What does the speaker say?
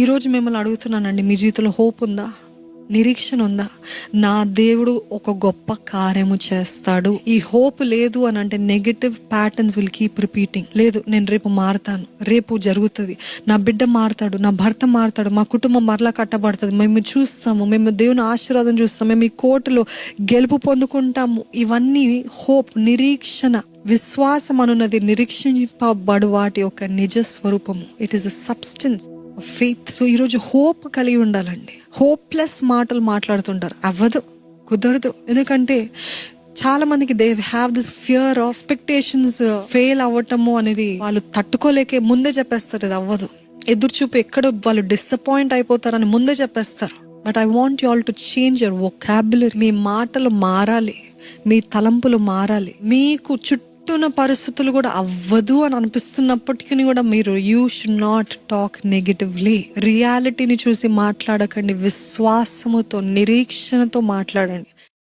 ఈరోజు మిమ్మల్ని అడుగుతున్నానండి, మీ జీవితంలో హోప్ ఉందా? నిరీక్షణ ఉందా? నా దేవుడు ఒక గొప్ప కార్యము చేస్తాడు. ఈ హోప్ లేదు అని అంటే negative patterns will keep repeating. లేదు, నేను రేపు మారుతాను, రేపు జరుగుతుంది, నా బిడ్డ మారుతాడు, నా భర్త మారుతాడు, మా కుటుంబం మరలా కట్టబడుతుంది, మేము చూస్తాము, మేము దేవుని ఆశీర్వాదం చూస్తాము, మేము ఈ కోర్టులో గెలుపు పొందుకుంటాము. ఇవన్నీ హోప్, నిరీక్షణ. విశ్వాసం అనున్నది నిరీక్షింపబడు వాటి యొక్క నిజ స్వరూపము. It is a substance faith. So ఈరోజు హోప్ కలిగి ఉండాలండి. హోప్లెస్ మాటలు మాట్లాడుతుంటారు, అవ్వదు, కుదరదు. ఎందుకంటే చాలా మందికి they have this fear of expectations fail అవ్వటము అనేది వాళ్ళు తట్టుకోలేకే ముందే చెప్పేస్తారు, ఇది అవ్వదు. ఎదురుచూపు ఎక్కడ వాళ్ళు డిసప్పాయింట్ అయిపోతారని ముందే చెప్పేస్తారు. But I want you all to change your vocabulary. మీ మాటలు మారాలి, మీ తలంపులు మారాలి. మీకు చుట్టూ ఉన్న పరిస్థితులు కూడా అవ్వదు అని అనిపిస్తున్నప్పటికీ కూడా మీరు you should not talk negatively. రియాలిటీని చూసి మాట్లాడకండి, విశ్వాసముతో, నిరీక్షణతో మాట్లాడండి.